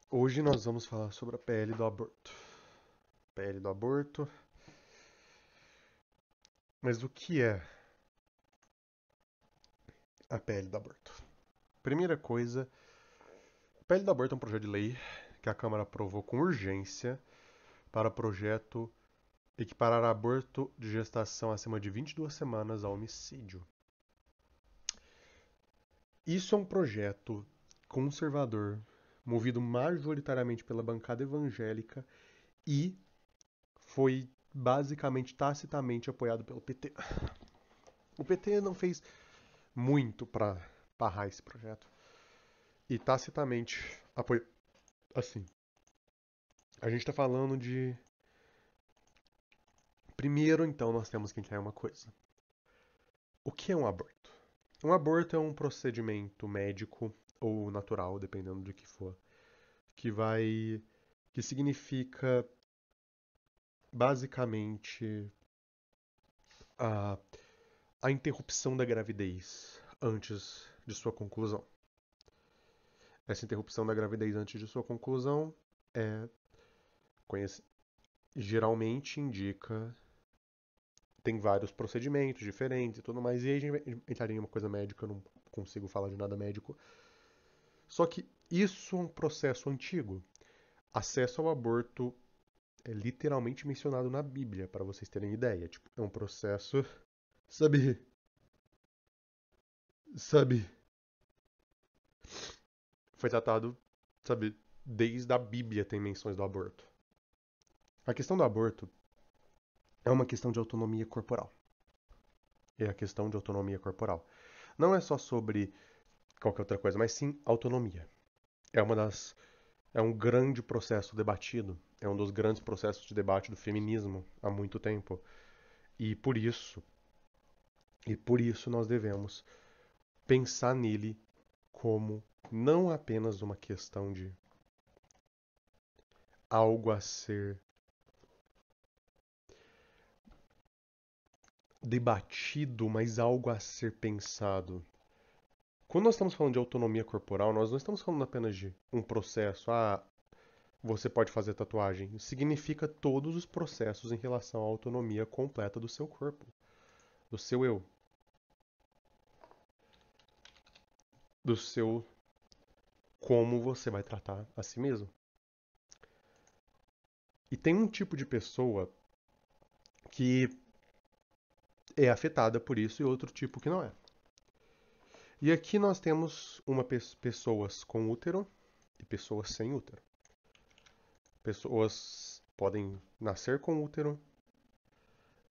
Hoje nós vamos falar sobre a PL do aborto. PL do aborto. Mas o que é a PL do aborto? Primeira coisa, a PL do aborto é um projeto de lei que a Câmara aprovou com urgência para projeto equiparar aborto de gestação acima de 22 semanas a homicídio. Isso é um projeto conservador, movido majoritariamente pela bancada evangélica e foi basicamente tacitamente apoiado pelo PT. O PT não fez muito para barrar esse projeto. E tacitamente apoio. Assim, a gente está falando de. Primeiro, então, nós temos que entender uma coisa. O que é um aborto? Um aborto é um procedimento médico ou natural, dependendo do que for, que vai. Que significa basicamente a, a interrupção da gravidez antes de sua conclusão. Essa interrupção da gravidez antes de sua conclusão é conhece, geralmente indica tem vários procedimentos diferentes e tudo mais. E aí a gente entraria em uma coisa médica, eu não consigo falar de nada médico. Só que isso é um processo antigo. Acesso ao aborto é literalmente mencionado na Bíblia, para vocês terem ideia. Tipo, é um processo, sabe, sabe, foi tratado, sabe, desde a Bíblia tem menções do aborto. A questão do aborto é uma questão de autonomia corporal. É a questão de autonomia corporal. Não é só sobre qualquer outra coisa, mas sim autonomia. É uma das É um grande processo debatido, é um dos grandes processos de debate do feminismo há muito tempo. E por isso, e por isso nós devemos pensar nele como não apenas uma questão de algo a ser debatido, mas algo a ser pensado. Quando nós estamos falando de autonomia corporal, nós não estamos falando apenas de um processo, você pode fazer tatuagem. Significa todos os processos em relação à autonomia completa do seu corpo, do seu eu, do seu como você vai tratar a si mesmo. E tem um tipo de pessoa que é afetada por isso e outro tipo que não é. E aqui nós temos pessoas com útero e pessoas sem útero. Pessoas podem nascer com útero,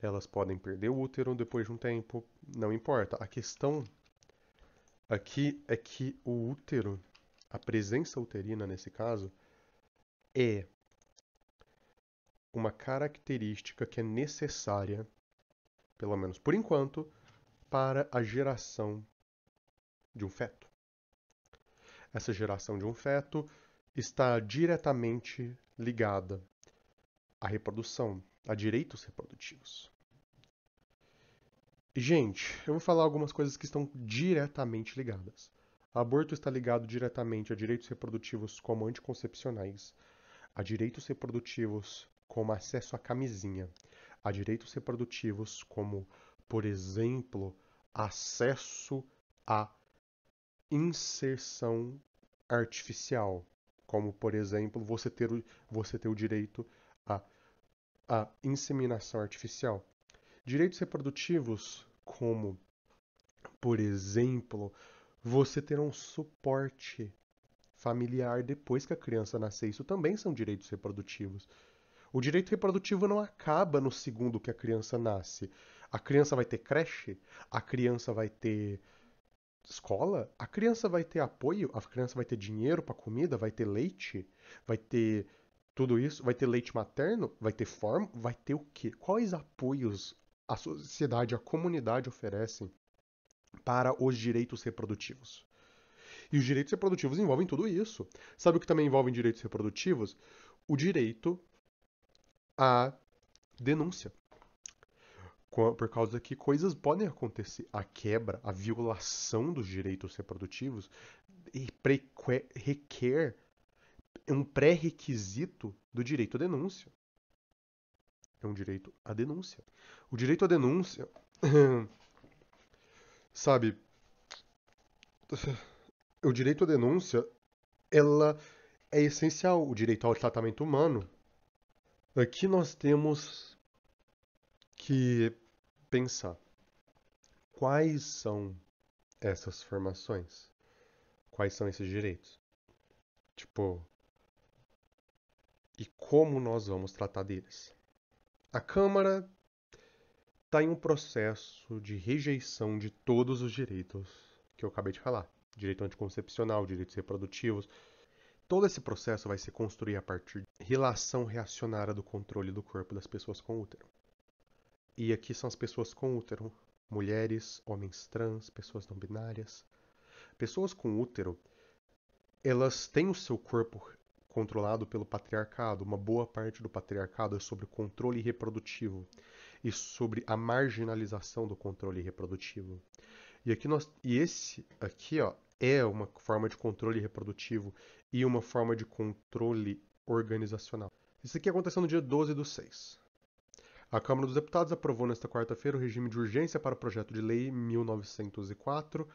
elas podem perder o útero depois de um tempo, não importa. A questão aqui é que o útero, a presença uterina nesse caso, é uma característica que é necessária, pelo menos por enquanto, para a geração de um feto. Essa geração de um feto está diretamente ligada à reprodução, a direitos reprodutivos. E, gente, eu vou falar algumas coisas que estão diretamente ligadas. Aborto está ligado diretamente a direitos reprodutivos como anticoncepcionais, a direitos reprodutivos como acesso à camisinha, a direitos reprodutivos como, por exemplo, acesso à inserção artificial, como por exemplo você ter o direito à, à inseminação artificial. Direitos reprodutivos, como por exemplo você ter um suporte familiar depois que a criança nascer, isso também são direitos reprodutivos. O direito reprodutivo não acaba no segundo que a criança nasce. A criança vai ter creche, a criança vai ter escola, a criança vai ter apoio, a criança vai ter dinheiro para comida, vai ter leite, vai ter tudo isso, vai ter leite materno, vai ter forma, vai ter o quê? Quais apoios a sociedade, a comunidade oferecem para os direitos reprodutivos? E os direitos reprodutivos envolvem tudo isso. Sabe o que também envolve direitos reprodutivos? O direito à denúncia. Por causa que coisas podem acontecer. A quebra, a violação dos direitos reprodutivos requer pré-requisito do direito à denúncia. É um direito à denúncia. O direito à denúncia, sabe, o direito à denúncia, ela é essencial. O direito ao tratamento humano. Aqui nós temos que pensar quais são essas formações, quais são esses direitos. Tipo, e como nós vamos tratar deles. A Câmara está em um processo de rejeição de todos os direitos que eu acabei de falar. Direito anticoncepcional, direitos reprodutivos. Todo esse processo vai se construir a partir de relação reacionária do controle do corpo das pessoas com útero. E aqui são as pessoas com útero. Mulheres, homens trans, pessoas não binárias. Pessoas com útero, elas têm o seu corpo controlado pelo patriarcado. Uma boa parte do patriarcado é sobre o controle reprodutivo e sobre a marginalização do controle reprodutivo. E esse aqui, ó, é uma forma de controle reprodutivo e uma forma de controle organizacional. Isso aqui aconteceu no dia 12/6. A Câmara dos Deputados aprovou nesta quarta-feira o regime de urgência para o projeto de lei 1904,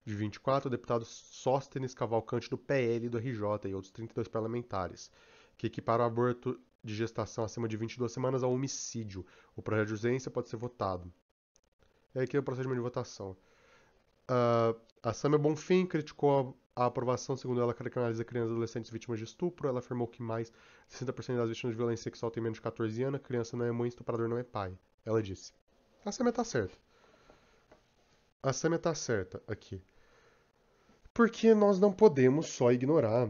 de 24, o deputado Sóstenes Cavalcante do PL do RJ e outros 32 parlamentares, que equipara o aborto de gestação acima de 22 semanas ao homicídio. O projeto de urgência pode ser votado. É aqui o procedimento de votação. A Samia Bonfim criticou a aprovação, segundo ela, criminaliza crianças e adolescentes vítimas de estupro. Ela afirmou que mais de 60% das vítimas de violência sexual têm menos de 14 anos. A criança não é mãe, estuprador não é pai. Ela disse. A Samia tá certa. A Samia tá certa aqui. Porque nós não podemos só ignorar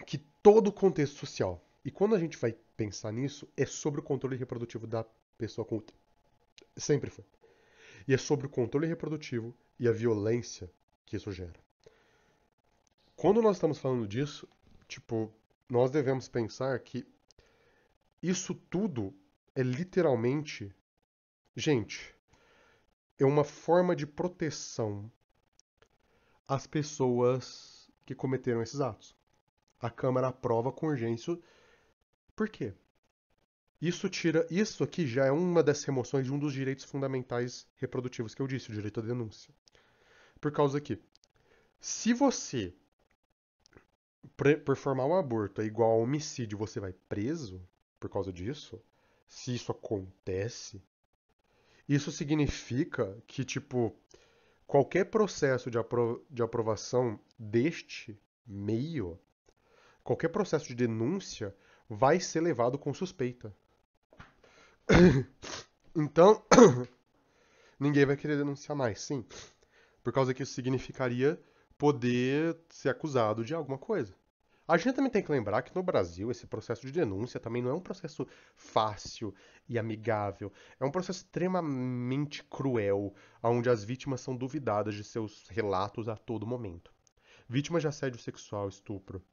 que todo o contexto social, e quando a gente vai pensar nisso, é sobre o controle reprodutivo da pessoa com útero. Sempre foi. E é sobre o controle reprodutivo e a violência que isso gera. Quando nós estamos falando disso, tipo, nós devemos pensar que isso tudo é literalmente, gente, é uma forma de proteção às pessoas que cometeram esses atos. A Câmara aprova com urgência. Por quê? Isso aqui já é uma das remoções de um dos direitos fundamentais reprodutivos que eu disse, o direito à denúncia. Por causa que, se você performar um aborto é igual a homicídio, você vai preso por causa disso, se isso acontece, isso significa que, tipo, qualquer processo de aprovação deste meio, qualquer processo de denúncia, vai ser levado com suspeita. Então, ninguém vai querer denunciar mais, sim. Por causa que isso significaria poder ser acusado de alguma coisa. A gente também tem que lembrar que no Brasil esse processo de denúncia também não é um processo fácil e amigável. É um processo extremamente cruel, onde as vítimas são duvidadas de seus relatos a todo momento. Vítimas de assédio sexual, estupro,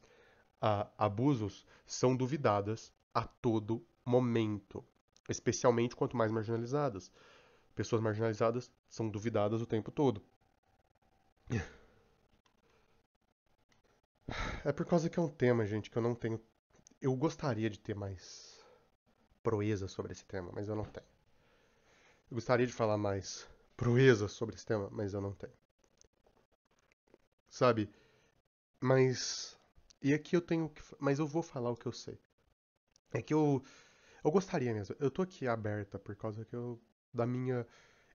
abusos são duvidadas a todo momento, especialmente quanto mais marginalizadas. Pessoas marginalizadas são duvidadas o tempo todo. É por causa que é um tema, gente, que eu não tenho. Eu gostaria de ter mais proeza sobre esse tema, mas eu não tenho. Eu gostaria de falar mais proeza sobre esse tema, mas eu não tenho. Sabe? Mas. E aqui eu tenho que. Mas eu vou falar o que eu sei. É que eu gostaria mesmo. Eu tô aqui aberta por causa que da minha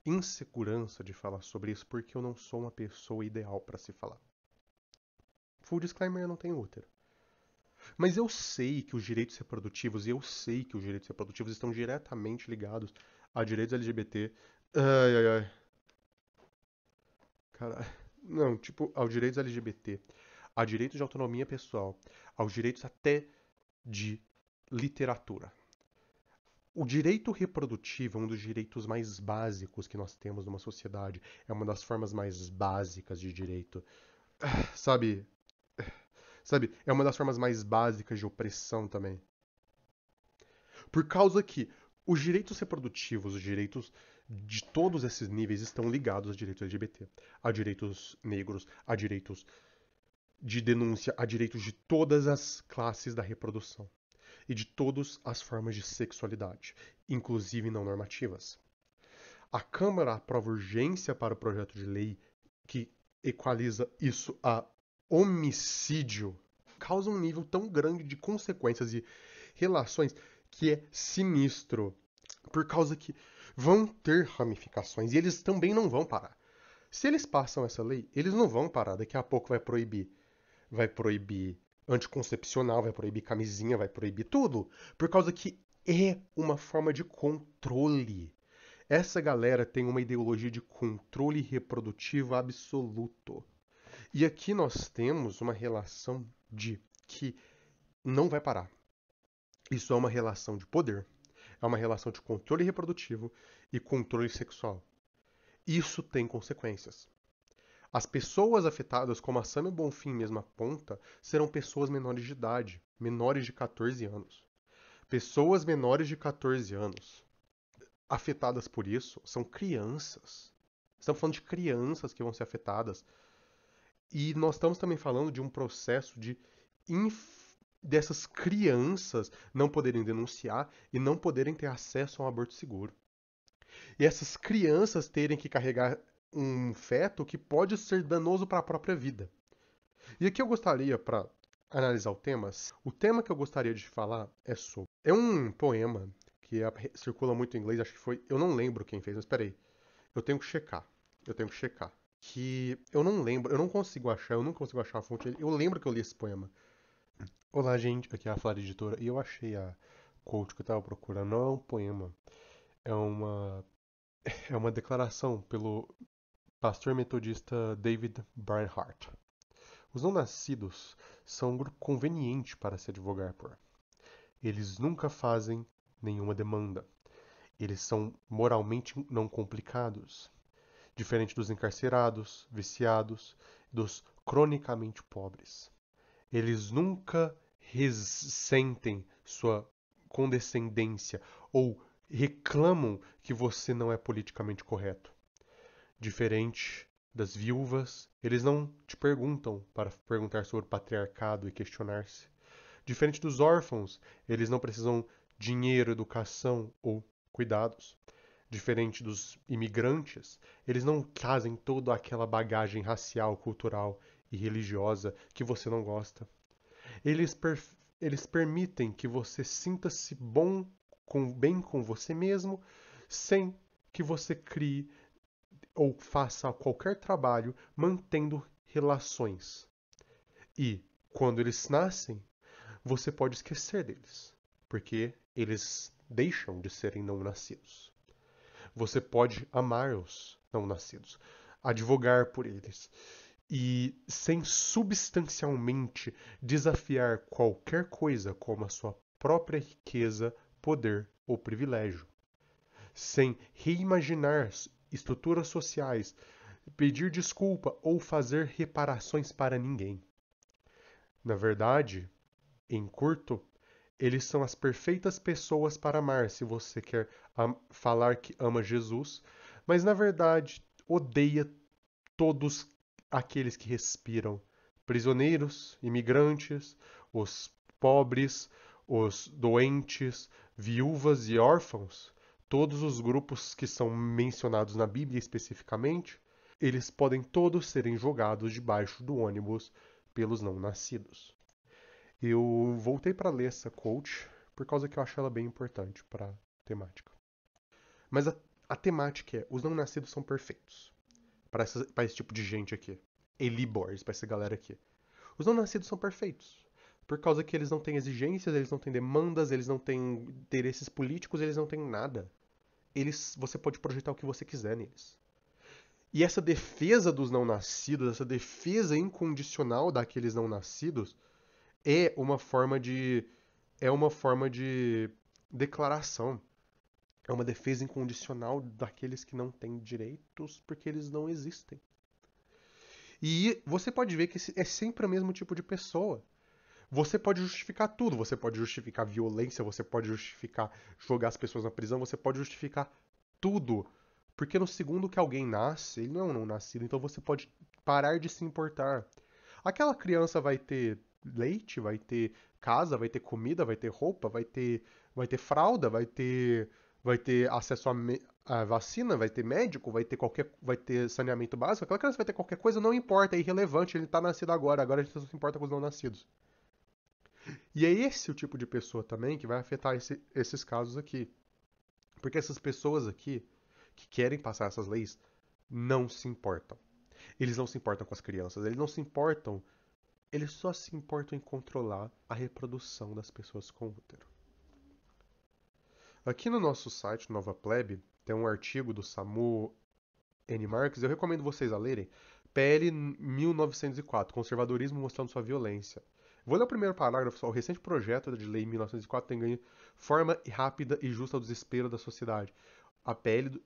insegurança de falar sobre isso, porque eu não sou uma pessoa ideal para se falar. Full disclaimer, eu não tenho útero. Mas eu sei que os direitos reprodutivos, e eu sei que os direitos reprodutivos estão diretamente ligados a direitos LGBT. Ai, ai, ai. Cara, não, tipo, aos direitos LGBT, a direitos de autonomia pessoal, aos direitos até de literatura. O direito reprodutivo é um dos direitos mais básicos que nós temos numa sociedade. É uma das formas mais básicas de direito. Sabe? Sabe? É uma das formas mais básicas de opressão também. Por causa que os direitos reprodutivos, os direitos de todos esses níveis estão ligados aos direitos LGBT, a direitos negros, a direitos de denúncia a direitos de todas as classes da reprodução e de todas as formas de sexualidade, inclusive não normativas. A Câmara aprova urgência para o projeto de lei que equaliza isso a homicídio. Causa um nível tão grande de consequências e relações que é sinistro, por causa que vão ter ramificações e eles também não vão parar. Se eles passam essa lei, eles não vão parar. Daqui a pouco vai proibir anticoncepcional, vai proibir camisinha, vai proibir tudo, por causa que é uma forma de controle. Essa galera tem uma ideologia de controle reprodutivo absoluto. E aqui nós temos uma relação de que não vai parar. Isso é uma relação de poder, é uma relação de controle reprodutivo e controle sexual. Isso tem consequências. As pessoas afetadas, como a Samia Bonfim mesmo aponta, serão pessoas menores de idade, menores de 14 anos. Pessoas menores de 14 anos afetadas por isso são crianças. Estamos falando de crianças que vão ser afetadas. E nós estamos também falando de um processo de dessas crianças não poderem denunciar e não poderem ter acesso a um aborto seguro. E essas crianças terem que carregar um feto que pode ser danoso para a própria vida. E aqui eu gostaria, para analisar o tema que eu gostaria de falar é sobre. É um poema que circula muito em inglês, acho que foi. Eu não lembro quem fez, mas peraí. Eu tenho que checar. Eu tenho que checar. Que eu não lembro, eu não consigo achar, eu não consigo achar a fonte. Eu lembro que eu li esse poema. Olá, gente, aqui é a Flávia Editora e eu achei a quote que eu estava procurando. Não é um poema, é uma, é uma declaração pelo pastor metodista David Bernhardt. Os não-nascidos são um grupo conveniente para se advogar por. Eles nunca fazem nenhuma demanda. Eles são moralmente não complicados, diferente dos encarcerados, viciados, dos cronicamente pobres. Eles nunca ressentem sua condescendência ou reclamam que você não é politicamente correto. Diferente das viúvas, eles não te perguntam para perguntar sobre o patriarcado e questionar-se. Diferente dos órfãos, eles não precisam dinheiro, educação ou cuidados. Diferente dos imigrantes, eles não trazem toda aquela bagagem racial, cultural e religiosa que você não gosta. Eles, eles permitem que você sinta-se bem com você mesmo, sem que você crie ou faça qualquer trabalho mantendo relações. E, quando eles nascem, você pode esquecer deles, porque eles deixam de serem não nascidos. Você pode amar os não nascidos, advogar por eles e, sem substancialmente desafiar qualquer coisa como a sua própria riqueza, poder ou privilégio. Sem reimaginar estruturas sociais, pedir desculpa ou fazer reparações para ninguém. Na verdade, em curto, eles são as perfeitas pessoas para amar se você quer falar que ama Jesus, mas na verdade odeia todos aqueles que respiram. Prisioneiros, imigrantes, os pobres, os doentes, viúvas e órfãos, todos os grupos que são mencionados na Bíblia especificamente, eles podem todos serem jogados debaixo do ônibus pelos não nascidos. Eu voltei para ler essa quote por causa que eu acho ela bem importante para a temática. Mas a temática é: os não nascidos são perfeitos. Para esse tipo de gente aqui. Eli Boys, para essa galera aqui. Os não nascidos são perfeitos. Por causa que eles não têm exigências, eles não têm demandas, eles não têm interesses políticos, eles não têm nada. Você pode projetar o que você quiser neles. E essa defesa dos não nascidos, essa defesa incondicional daqueles não nascidos, é uma forma de declaração. É uma defesa incondicional daqueles que não têm direitos porque eles não existem. E você pode ver que é sempre o mesmo tipo de pessoa. Você pode justificar tudo. Você pode justificar violência, você pode justificar jogar as pessoas na prisão, você pode justificar tudo. Porque no segundo que alguém nasce, ele não é um não nascido, então você pode parar de se importar. Aquela criança vai ter leite, vai ter casa, vai ter comida, vai ter roupa, vai ter fralda, vai ter acesso a vacina, vai ter médico, vai ter saneamento básico. Aquela criança vai ter qualquer coisa, não importa, é irrelevante, ele tá nascido agora, agora a gente só se importa com os não nascidos. E é esse o tipo de pessoa também que vai afetar esses casos aqui. Porque essas pessoas aqui, que querem passar essas leis, não se importam. Eles não se importam com as crianças, eles não se importam, eles só se importam em controlar a reprodução das pessoas com útero. Aqui no nosso site, Nova Plebe, tem um artigo do Samu N. Marques, eu recomendo vocês a lerem, PL 1904, Conservadorismo mostrando sua violência. Vou ler o primeiro parágrafo só. O recente projeto de lei 1904 tem ganho forma rápida e justa ao desespero da sociedade. A PL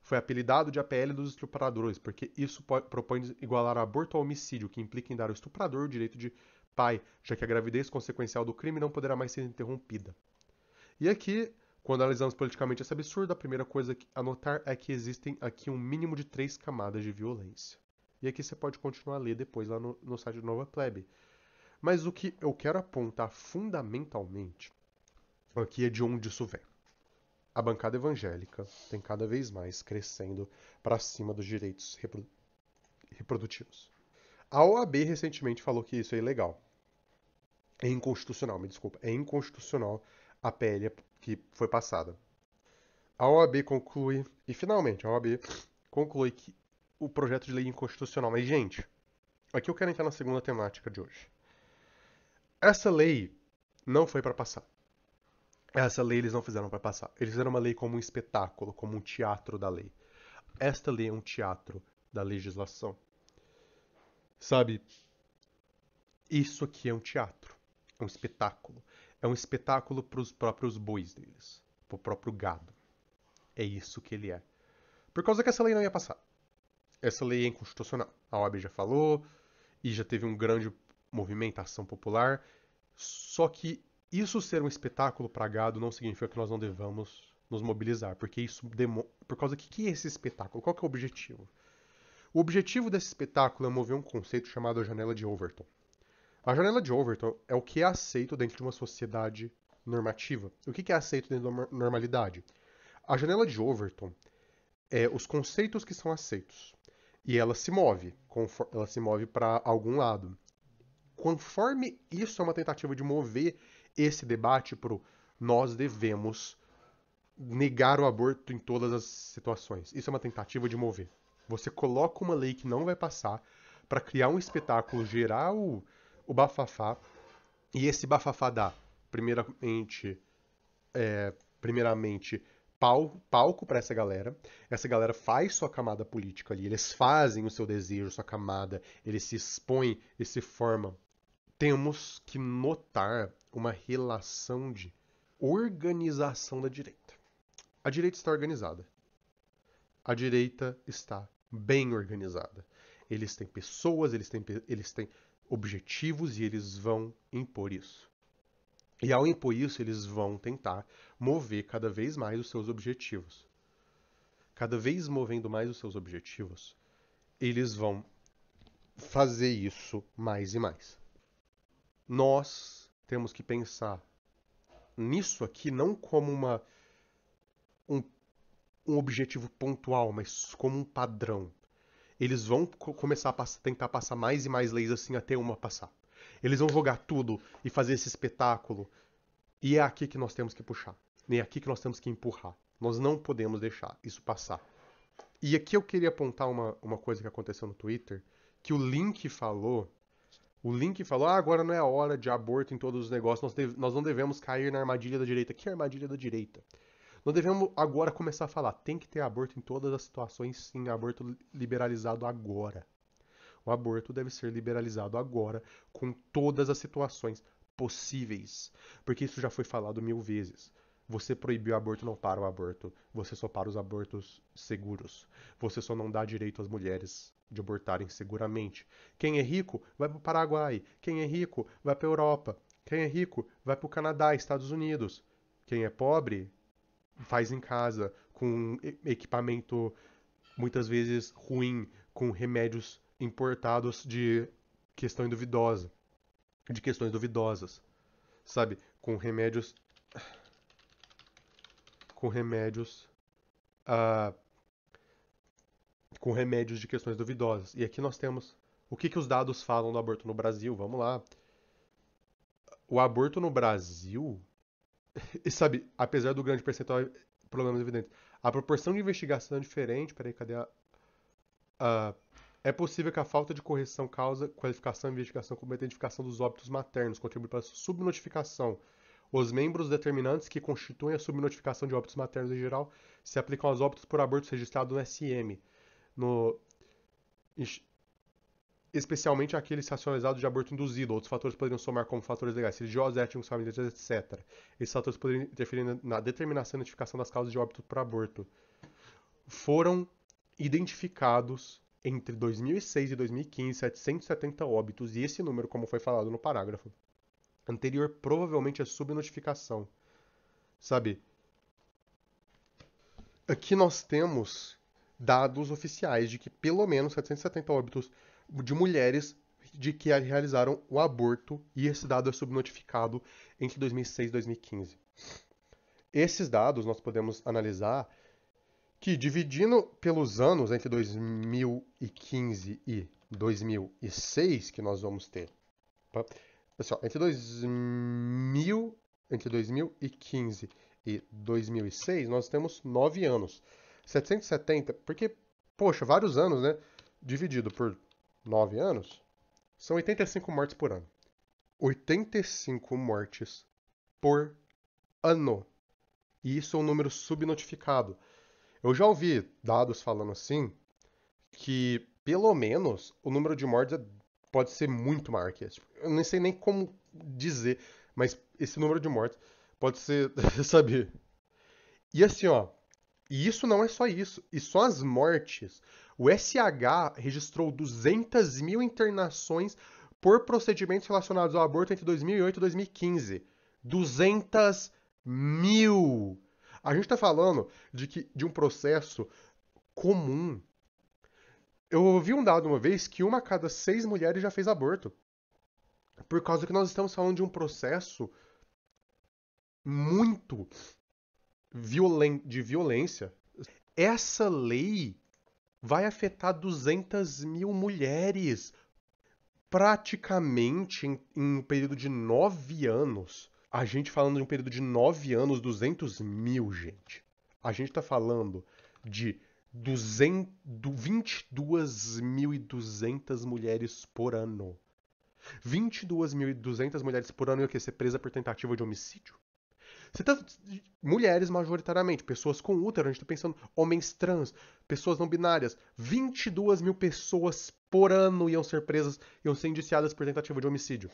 foi apelidado de APL dos estupradores, porque isso propõe igualar aborto ao homicídio, que implica em dar ao estuprador o direito de pai, já que a gravidez consequencial do crime não poderá mais ser interrompida. E aqui, quando analisamos politicamente esse absurdo, a primeira coisa a notar é que existem aqui um mínimo de 3 camadas de violência. E aqui você pode continuar a ler depois lá no site do Nova Plebe. Mas o que eu quero apontar fundamentalmente aqui é de onde isso vem. A bancada evangélica tem cada vez mais crescendo para cima dos direitos reprodutivos. A OAB recentemente falou que isso é ilegal. É inconstitucional, me desculpa. É inconstitucional a PL que foi passada. A OAB conclui, e finalmente a OAB conclui que o projeto de lei é inconstitucional. Mas, gente, aqui eu quero entrar na segunda temática de hoje. Essa lei não foi para passar. Essa lei eles não fizeram para passar. Eles fizeram uma lei como um espetáculo, como um teatro da lei. Esta lei é um teatro da legislação. Sabe, isso aqui é um teatro, é um espetáculo. É um espetáculo para os próprios bois deles, para o próprio gado. É isso que ele é. Por causa que essa lei não ia passar. Essa lei é inconstitucional. A OAB já falou e já teve um grande movimentação popular. Só que isso ser um espetáculo para gado não significa que nós não devamos nos mobilizar, porque isso por causa que é esse espetáculo? Qual que é o objetivo? O objetivo desse espetáculo é mover um conceito chamado a janela de Overton. A janela de Overton é o que é aceito dentro de uma sociedade normativa. O que é aceito dentro da normalidade? A janela de Overton é os conceitos que são aceitos. E ela se move para algum lado. Conforme isso é uma tentativa de mover esse debate para nós devemos negar o aborto em todas as situações. Isso é uma tentativa de mover. Você coloca uma lei que não vai passar para criar um espetáculo, gerar o bafafá, e esse bafafá dá, primeiramente, primeiramente palco para essa galera. Essa galera faz sua camada política ali, eles fazem o seu desejo, sua camada, eles se expõem e se formam. Temos que notar uma relação de organização da direita. A direita está organizada. A direita está bem organizada. Eles têm pessoas, eles têm objetivos e eles vão impor isso. E ao impor isso, eles vão tentar mover cada vez mais os seus objetivos. Cada vez movendo mais os seus objetivos, eles vão fazer isso mais e mais. Nós temos que pensar nisso aqui não como um, um objetivo pontual, mas como um padrão. Eles vão começar a tentar passar mais e mais leis assim até uma passar. Eles vão jogar tudo e fazer esse espetáculo. E é aqui que nós temos que puxar. É aqui que nós temos que empurrar. Nós não podemos deixar isso passar. E aqui eu queria apontar uma coisa que aconteceu no Twitter, que o Link falou. O Link falou, agora não é a hora de aborto em todos os negócios, nós não devemos cair na armadilha da direita. Que armadilha da direita? Nós devemos agora começar a falar, tem que ter aborto em todas as situações, sim, aborto liberalizado agora. O aborto deve ser liberalizado agora, com todas as situações possíveis. Porque isso já foi falado 1000 vezes. Você proibiu o aborto, não para o aborto. Você só para os abortos seguros. Você só não dá direito às mulheres de abortarem seguramente. Quem é rico vai para o Paraguai. Quem é rico vai para a Europa. Quem é rico vai para o Canadá, Estados Unidos. Quem é pobre faz em casa, com equipamento muitas vezes ruim, com remédios importados de questão duvidosa, de questões duvidosas, sabe? Com remédios, ah, com remédios de questões duvidosas. E aqui nós temos o que os dados falam do aborto no Brasil. Vamos lá. O aborto no Brasil, e sabe, apesar do grande percentual de problemas evidentes, a proporção de investigação é diferente. Peraí, cadê a é possível que a falta de correção causa qualificação e investigação como a identificação dos óbitos maternos, contribui para a subnotificação. Os membros determinantes que constituem a subnotificação de óbitos maternos em geral se aplicam aos óbitos por abortos registrados no SM, no, especialmente aqueles racionalizados de aborto induzido. Outros fatores poderiam somar como fatores legais, religiosos, étnicos, familiares, etc. Esses fatores poderiam interferir na determinação e identificação das causas de óbito por aborto. Foram identificados entre 2006 e 2015 770 óbitos, e esse número, como foi falado no parágrafo anterior, provavelmente é subnotificação. Sabe? Aqui nós temos dados oficiais de que pelo menos 770 óbitos de mulheres de que realizaram o aborto, e esse dado é subnotificado entre 2006 e 2015. Esses dados nós podemos analisar que, dividindo pelos anos entre 2015 e 2006, que nós vamos ter. Pessoal, entre 2015 e 2006, nós temos 9 anos. 770, porque, poxa, vários anos, né? Dividido por 9 anos, são 85 mortes por ano. 85 mortes por ano. E isso é um número subnotificado. Eu já ouvi dados falando assim, que pelo menos o número de mortes pode ser muito maior que esse. Eu não sei nem como dizer, mas esse número de mortes pode ser, sabe? E assim, ó, e isso não é só isso, e só as mortes. O SH registrou 200 mil internações por procedimentos relacionados ao aborto entre 2008 e 2015. 200 mil! A gente está falando de um processo comum. Eu ouvi um dado uma vez que uma a cada 6 mulheres já fez aborto. Por causa que nós estamos falando de um processo muito de violência. Essa lei vai afetar 200 mil mulheres praticamente em um período de 9 anos. A gente falando de um período de 9 anos, 200 mil, gente. A gente tá falando de 22.200 mulheres por ano. 22.200 mulheres por ano ia ser presa por tentativa de homicídio? Você tá... Mulheres, majoritariamente, pessoas com útero, a gente tá pensando homens trans, pessoas não binárias. 22 mil pessoas por ano iam ser presas, iam ser indiciadas por tentativa de homicídio.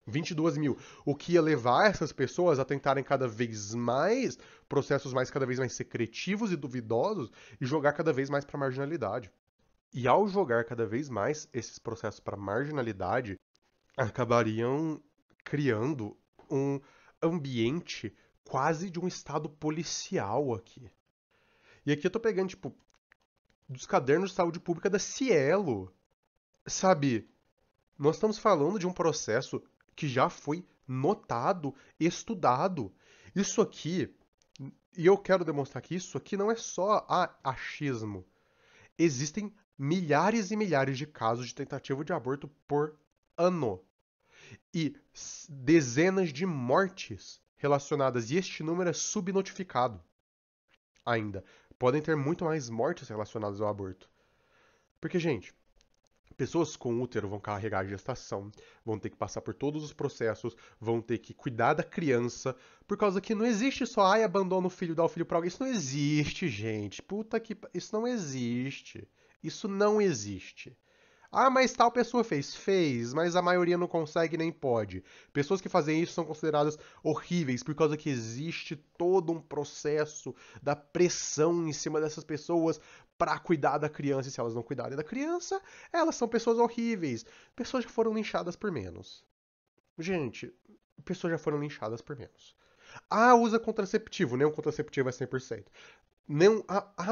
22 mil. O que ia levar essas pessoas a tentarem cada vez mais processos cada vez mais secretivos e duvidosos e jogar cada vez mais para marginalidade. E ao jogar cada vez mais esses processos para marginalidade, acabariam criando um ambiente quase de um estado policial aqui. E aqui eu tô pegando, tipo, dos cadernos de saúde pública da Cielo. Sabe, nós estamos falando de um processo que já foi notado, estudado. Isso aqui, e eu quero demonstrar que isso aqui não é só achismo. Existem milhares e milhares de casos de tentativa de aborto por ano. E dezenas de mortes relacionadas, e este número é subnotificado ainda. Podem ter muito mais mortes relacionadas ao aborto. Porque, gente, pessoas com útero vão carregar a gestação, vão ter que passar por todos os processos, vão ter que cuidar da criança, por causa que não existe só, abandona o filho, dá o filho pra alguém. Isso não existe, gente. Puta que... Isso não existe. Isso não existe. Ah, mas tal pessoa fez. Fez, mas a maioria não consegue nem pode. Pessoas que fazem isso são consideradas horríveis, por causa que existe todo um processo da pressão em cima dessas pessoas para cuidar da criança. E se elas não cuidarem da criança, elas são pessoas horríveis. Pessoas já foram linchadas por menos. Gente, pessoas já foram linchadas por menos. Ah, usa contraceptivo. Nenhum contraceptivo é 100%. Não,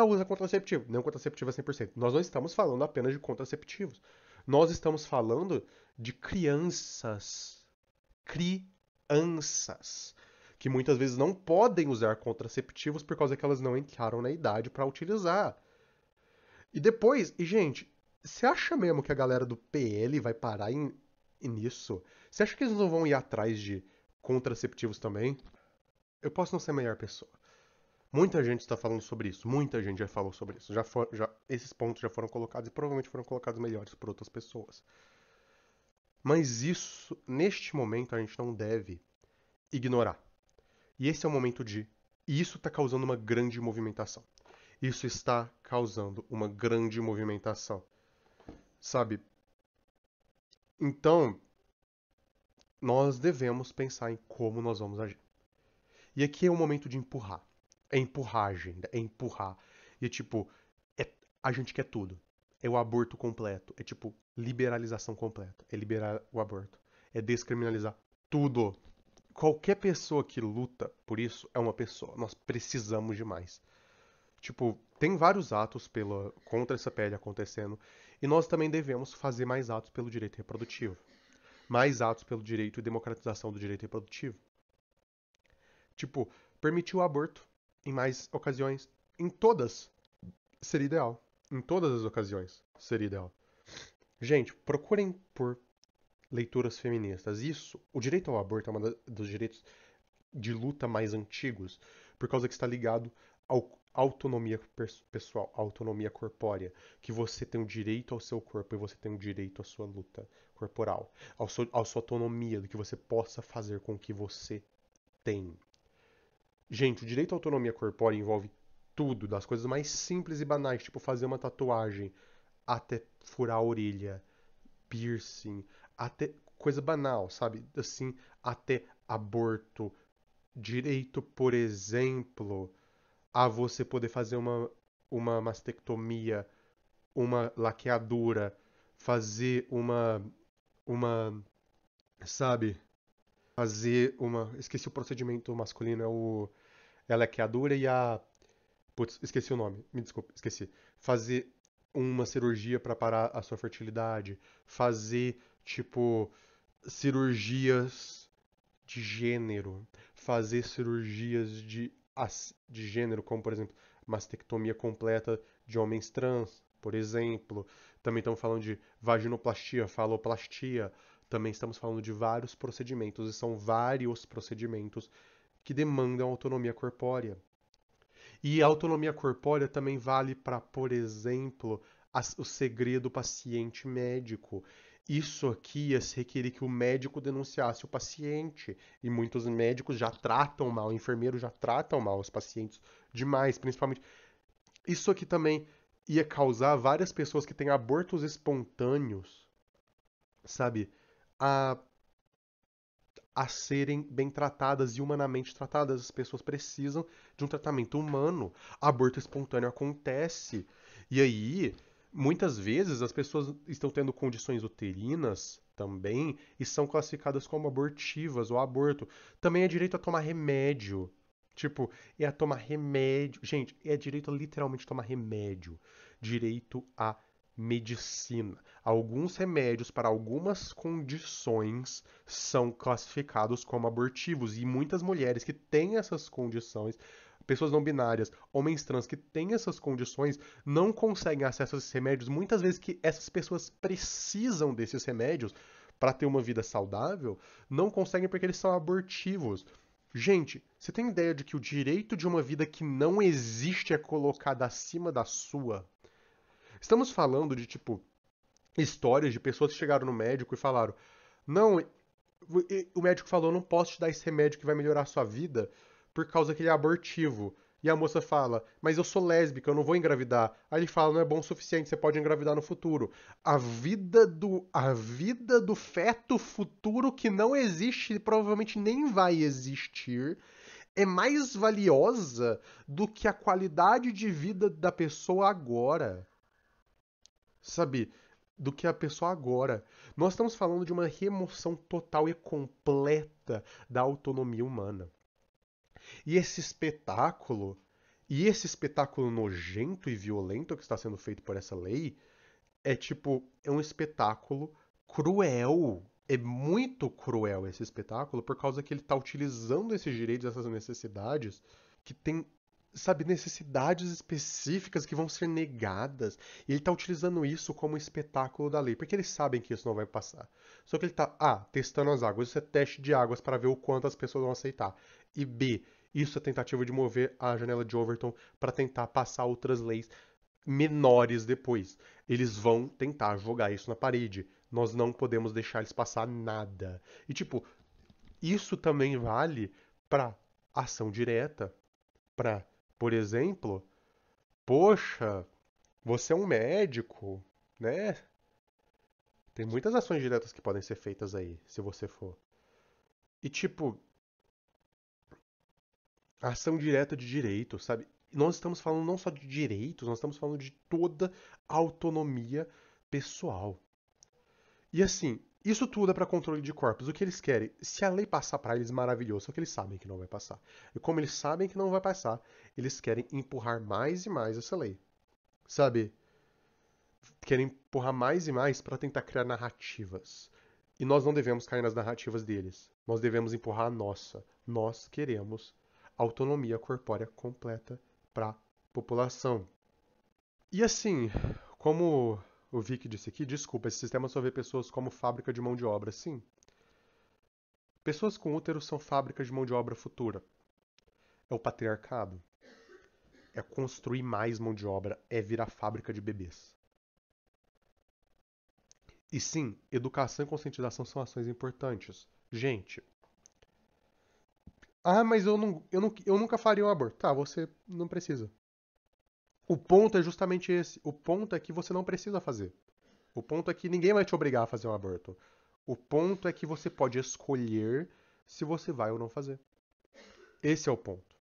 usa contraceptivo. Não, contraceptivo é 100%. Nós não estamos falando apenas de contraceptivos. Nós estamos falando de crianças, crianças, que muitas vezes não podem usar contraceptivos por causa que elas não entraram na idade para utilizar. E depois, gente, você acha mesmo que a galera do PL vai parar nisso? Você acha que eles não vão ir atrás de contraceptivos também? Eu posso não ser a melhor pessoa. Muita gente está falando sobre isso. Muita gente já falou sobre isso. Esses pontos já foram colocados e provavelmente foram colocados melhores por outras pessoas. Mas isso, neste momento, a gente não deve ignorar. E esse é o momento de. E isso está causando uma grande movimentação. Isso está causando uma grande movimentação. Sabe? Então, nós devemos pensar em como nós vamos agir. E aqui é o momento de empurrar. É empurrar a agenda, é empurrar. E é tipo, a gente quer tudo. É o aborto completo. É tipo, liberalização completa. É liberar o aborto. É descriminalizar tudo. Qualquer pessoa que luta por isso é uma pessoa. Nós precisamos de mais. Tipo, tem vários atos contra essa pele acontecendo. E nós também devemos fazer mais atos pelo direito reprodutivo. Mais atos pelo direito e democratização do direito reprodutivo. Tipo, permitir o aborto em mais ocasiões. Em todas seria ideal. Em todas as ocasiões seria ideal. Gente, procurem por leituras feministas. Isso, o direito ao aborto é um dos direitos de luta mais antigos, por causa que está ligado à autonomia pessoal, à autonomia corpórea, que você tem o direito ao seu corpo e você tem o direito à sua luta corporal, à sua autonomia, do que você possa fazer com o que você tem. Gente, o direito à autonomia corpórea envolve tudo, das coisas mais simples e banais, tipo fazer uma tatuagem, até furar a orelha, piercing, até coisa banal, sabe? Assim, até aborto, direito, por exemplo, a você poder fazer uma mastectomia, uma laqueadura, fazer uma, sabe? Fazer uma, esqueci o procedimento masculino, é a laqueadura e a, putz, esqueci o nome, me desculpe, esqueci. Fazer uma cirurgia para parar a sua fertilidade, fazer, tipo, cirurgias de gênero, fazer cirurgias de gênero, como por exemplo, mastectomia completa de homens trans, por exemplo. Também estamos falando de vaginoplastia, faloplastia. Também estamos falando de vários procedimentos, e são vários procedimentos que demandam autonomia corpórea. E a autonomia corpórea também vale para, por exemplo, o segredo paciente médico. Isso aqui ia requerer que o médico denunciasse o paciente. E muitos médicos já tratam mal, enfermeiros já tratam mal os pacientes demais, principalmente. Isso aqui também ia causar várias pessoas que têm abortos espontâneos, sabe, a, a serem bem tratadas e humanamente tratadas. As pessoas precisam de um tratamento humano. Aborto espontâneo acontece. E aí, muitas vezes, as pessoas estão tendo condições uterinas também e são classificadas como abortivas ou aborto. Também é direito a tomar remédio. Tipo, é a tomar remédio. Gente, é direito a literalmente tomar remédio. Direito a medicina. Alguns remédios para algumas condições são classificados como abortivos e muitas mulheres que têm essas condições, pessoas não binárias, homens trans que têm essas condições, não conseguem acesso a esses remédios, muitas vezes que essas pessoas precisam desses remédios para ter uma vida saudável, não conseguem porque eles são abortivos. Gente, você tem ideia de que o direito de uma vida que não existe é colocado acima da sua? Estamos falando de, tipo, histórias de pessoas que chegaram no médico e falaram: Não, o médico falou, não posso te dar esse remédio que vai melhorar a sua vida por causa que ele é abortivo. E a moça fala, mas eu sou lésbica, eu não vou engravidar. Aí ele fala, não é bom o suficiente, você pode engravidar no futuro. A vida do feto futuro que não existe e provavelmente nem vai existir é mais valiosa do que a qualidade de vida da pessoa agora. Sabe? Do que a pessoa agora. Nós estamos falando de uma remoção total e completa da autonomia humana. E esse espetáculo nojento e violento que está sendo feito por essa lei, é tipo, é um espetáculo cruel. É muito cruel esse espetáculo por causa que ele tá utilizando esses direitos, essas necessidades, que tem, sabe, necessidades específicas que vão ser negadas. E ele tá utilizando isso como espetáculo da lei, porque eles sabem que isso não vai passar. Só que ele tá, A, testando as águas, isso é teste de águas para ver o quanto as pessoas vão aceitar. E B, isso é tentativa de mover a janela de Overton para tentar passar outras leis menores depois. Eles vão tentar jogar isso na parede. Nós não podemos deixar eles passar nada. E tipo, isso também vale para ação direta, para, por exemplo, poxa, você é um médico, né? Tem muitas ações diretas que podem ser feitas aí, se você for. E tipo, ação direta de direito, sabe? Nós estamos falando não só de direitos, nós estamos falando de toda a autonomia pessoal. E assim, isso tudo é para controle de corpos. O que eles querem? Se a lei passar para eles, maravilhoso. Só que eles sabem que não vai passar. E como eles sabem que não vai passar, eles querem empurrar mais e mais essa lei. Sabe? Querem empurrar mais e mais para tentar criar narrativas. E nós não devemos cair nas narrativas deles. Nós devemos empurrar a nossa. Nós queremos autonomia corpórea completa para a população. E assim, como o Vic disse aqui, desculpa, esse sistema só vê pessoas como fábrica de mão de obra. Sim, pessoas com útero são fábrica de mão de obra futura. É o patriarcado. É construir mais mão de obra. É virar fábrica de bebês. E sim, educação e conscientização são ações importantes. Gente, mas eu nunca faria um aborto. Tá, você não precisa. O ponto é justamente esse. O ponto é que você não precisa fazer. O ponto é que ninguém vai te obrigar a fazer um aborto. O ponto é que você pode escolher se você vai ou não fazer. Esse é o ponto.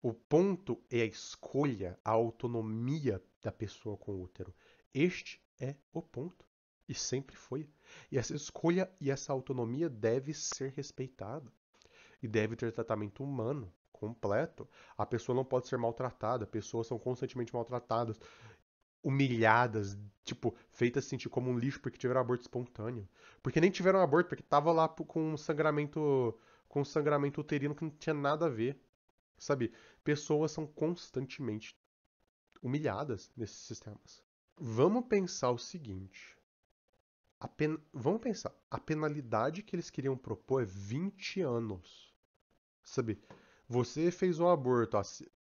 O ponto é a escolha, a autonomia da pessoa com útero. Este é o ponto. E sempre foi. E essa escolha e essa autonomia deve ser respeitada. E deve ter tratamento humano completo. A pessoa não pode ser maltratada. Pessoas são constantemente maltratadas, humilhadas, tipo, feitas sentir como um lixo porque tiveram aborto espontâneo. Porque nem tiveram aborto, porque tava lá com um sangramento uterino que não tinha nada a ver. Sabe? Pessoas são constantemente humilhadas nesses sistemas. Vamos pensar o seguinte. Vamos pensar. A penalidade que eles queriam propor é 20 anos. Sabe? Você fez um aborto,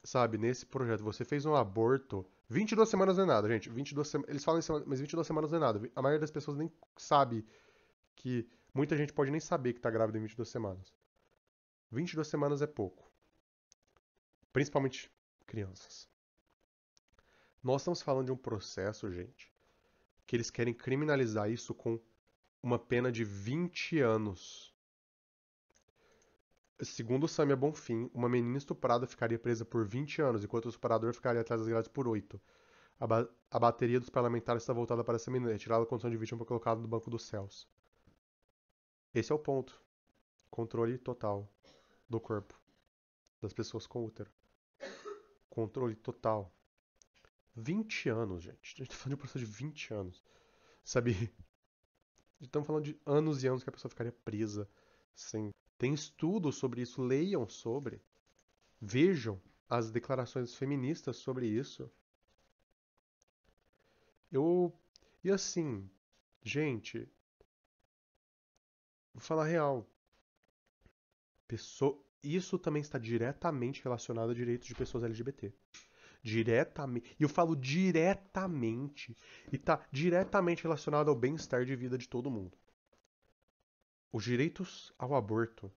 sabe? Nesse projeto, você fez um aborto. 22 semanas não é nada, gente. 22 eles falam isso, mas 22 semanas não é nada. A maioria das pessoas nem sabe que. Muita gente pode nem saber que tá grávida em 22 semanas. 22 semanas é pouco. Principalmente crianças. Nós estamos falando de um processo, gente, que eles querem criminalizar isso com uma pena de 20 anos. Segundo Samia Bonfim, uma menina estuprada ficaria presa por 20 anos, enquanto o estuprador ficaria atrás das grades por 8. A bateria dos parlamentares está voltada para essa menina, retirada da condição de vítima para colocada no banco dos céus. Esse é o ponto. Controle total do corpo das pessoas com útero. Controle total. 20 anos, gente. A gente tá falando de um processo de 20 anos. Sabe? Estamos falando de anos e anos que a pessoa ficaria presa. Sem... Tem estudos sobre isso, leiam sobre. Vejam as declarações feministas sobre isso. E assim, gente, vou falar a real. Isso também está diretamente relacionado a direitos de pessoas LGBT. Diretamente. E eu falo diretamente. E está diretamente relacionado ao bem-estar de vida de todo mundo. Os direitos ao aborto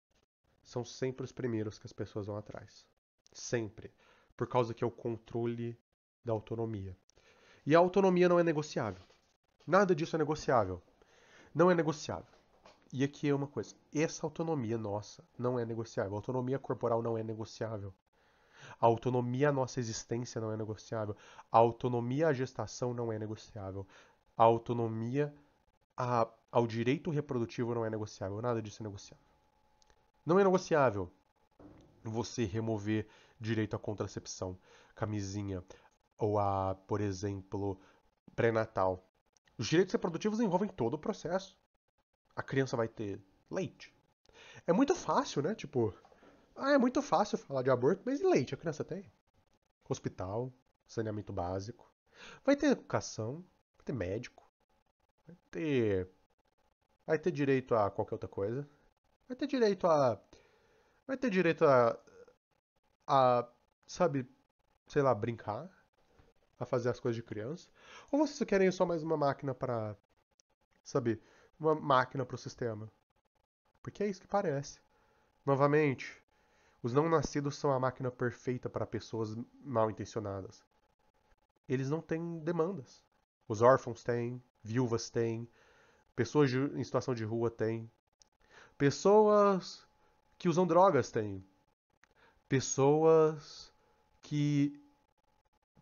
são sempre os primeiros que as pessoas vão atrás. Sempre. Por causa que é o controle da autonomia. E a autonomia não é negociável. Nada disso é negociável. Não é negociável. E aqui é uma coisa. Essa autonomia nossa não é negociável. A autonomia corporal não é negociável. A autonomia à nossa existência não é negociável. A autonomia à gestação não é negociável. A autonomia ao direito reprodutivo não é negociável. Nada disso é negociável. Não é negociável você remover direito à contracepção, camisinha, ou a, por exemplo, pré-natal. Os direitos reprodutivos envolvem todo o processo. a criança vai ter leite? É muito fácil, né? Tipo, é muito fácil falar de aborto, mas e leite? A criança tem? Hospital, saneamento básico. Vai ter educação, vai ter médico, ter, vai ter direito a qualquer outra coisa. Vai ter direito a, vai ter direito a, sabe, sei lá, brincar, a fazer as coisas de criança. Ou vocês só querem só mais uma máquina para, sabe, uma máquina para o sistema? Porque é isso que parece. Novamente, os não nascidos são a máquina perfeita para pessoas mal intencionadas. Eles não têm demandas. Os órfãos têm, viúvas têm, pessoas em situação de rua têm, pessoas que usam drogas têm, pessoas que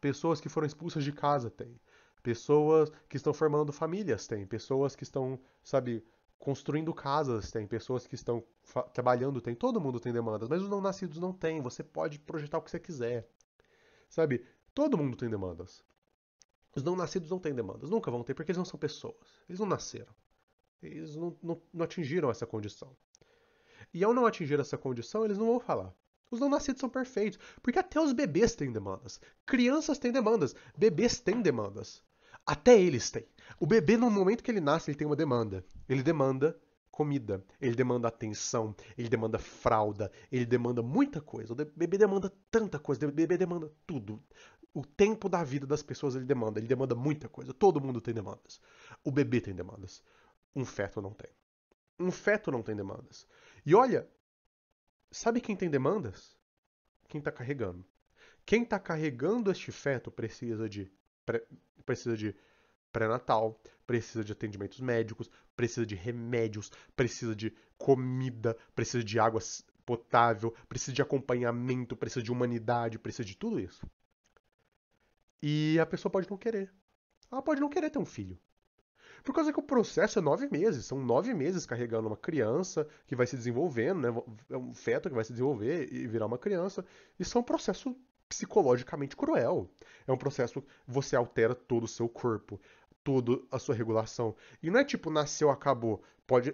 pessoas que foram expulsas de casa têm, pessoas que estão formando famílias têm, pessoas que estão, sabe, construindo casas têm, pessoas que estão trabalhando têm, todo mundo tem demandas, mas os não nascidos não têm. Você pode projetar o que você quiser, sabe? Todo mundo tem demandas. Os não nascidos não têm demandas, nunca vão ter, porque eles não são pessoas. Eles não nasceram. Eles não atingiram essa condição. E ao não atingir essa condição, eles não vão falar. Os não nascidos são perfeitos, porque até os bebês têm demandas. Crianças têm demandas, bebês têm demandas. Até eles têm. O bebê, no momento que ele nasce, ele tem uma demanda. Ele demanda comida, ele demanda atenção, ele demanda fralda, ele demanda muita coisa. O bebê demanda tanta coisa, o bebê demanda tudo. O tempo da vida das pessoas ele demanda muita coisa. Todo mundo tem demandas. O bebê tem demandas. Um feto não tem. Um feto não tem demandas. E olha, sabe quem tem demandas? Quem está carregando. Quem está carregando este feto pré, precisa de pré-natal, precisa de atendimentos médicos, precisa de remédios, precisa de comida, precisa de água potável, precisa de acompanhamento, precisa de humanidade, precisa de tudo isso. E a pessoa pode não querer. Ela pode não querer ter um filho. Por causa que o processo é 9 meses. São 9 meses carregando uma criança que vai se desenvolvendo, né? É um feto que vai se desenvolver e virar uma criança. Isso é um processo psicologicamente cruel. É um processo que você altera todo o seu corpo, toda a sua regulação. E não é tipo, nasceu, acabou.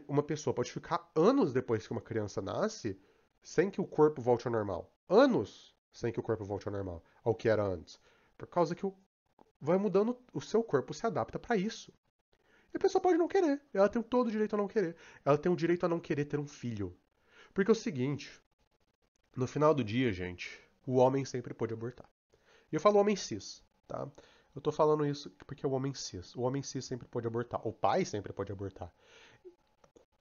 Uma pessoa pode ficar anos depois que uma criança nasce sem que o corpo volte ao normal. Anos sem que o corpo volte ao normal, ao que era antes. Por causa que vai mudando, o seu corpo se adapta para isso. E a pessoa pode não querer. Ela tem todo o direito a não querer. Ela tem o direito a não querer ter um filho. Porque é o seguinte, no final do dia, gente, o homem sempre pode abortar. E eu falo homem cis, tá? Eu tô falando isso porque é o homem cis. O homem cis sempre pode abortar. O pai sempre pode abortar.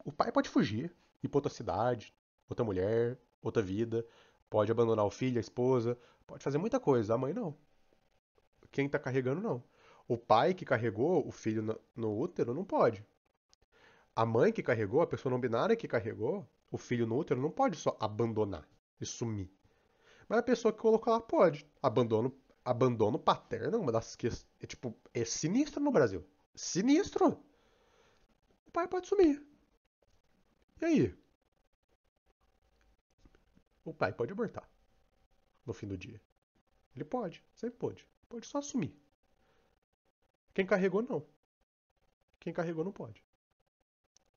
O pai pode fugir, ir pra outra cidade, outra mulher, outra vida. Pode abandonar o filho, a esposa. Pode fazer muita coisa. A mãe não. Quem tá carregando, não. O pai que carregou o filho no útero não pode. A mãe que carregou, a pessoa não binária que carregou, o filho no útero não pode só abandonar e sumir. Mas a pessoa que colocou lá pode. Abandono paterno é uma das que é tipo, é sinistro no Brasil. Sinistro. O pai pode sumir. E aí? O pai pode abortar no fim do dia. Ele pode, sempre pode. Pode só sumir. Quem carregou não. Quem carregou não pode.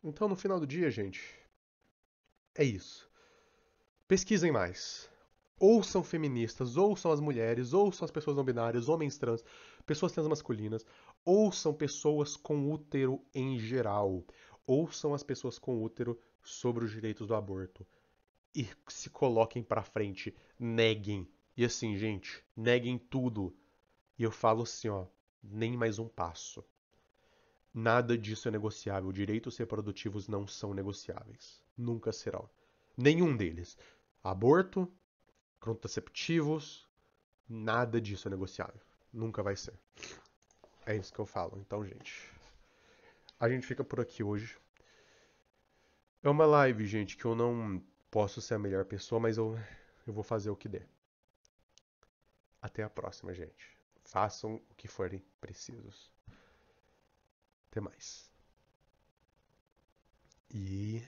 Então no final do dia, gente, é isso. Pesquisem mais. Ouçam feministas, ouçam as mulheres, ouçam as pessoas não binárias, homens trans, pessoas transmasculinas, ouçam pessoas com útero em geral, ouçam as pessoas com útero sobre os direitos do aborto e se coloquem pra frente, neguem. E assim, gente, neguem tudo. E eu falo assim, ó, nem mais um passo. Nada disso é negociável. Direitos reprodutivos não são negociáveis. Nunca serão. Nenhum deles. Aborto, contraceptivos, nada disso é negociável. Nunca vai ser. É isso que eu falo. Então, gente, a gente fica por aqui hoje. É uma live, gente, que eu não posso ser a melhor pessoa, mas eu vou fazer o que der. Até a próxima, gente. Façam o que forem precisos. Até mais. E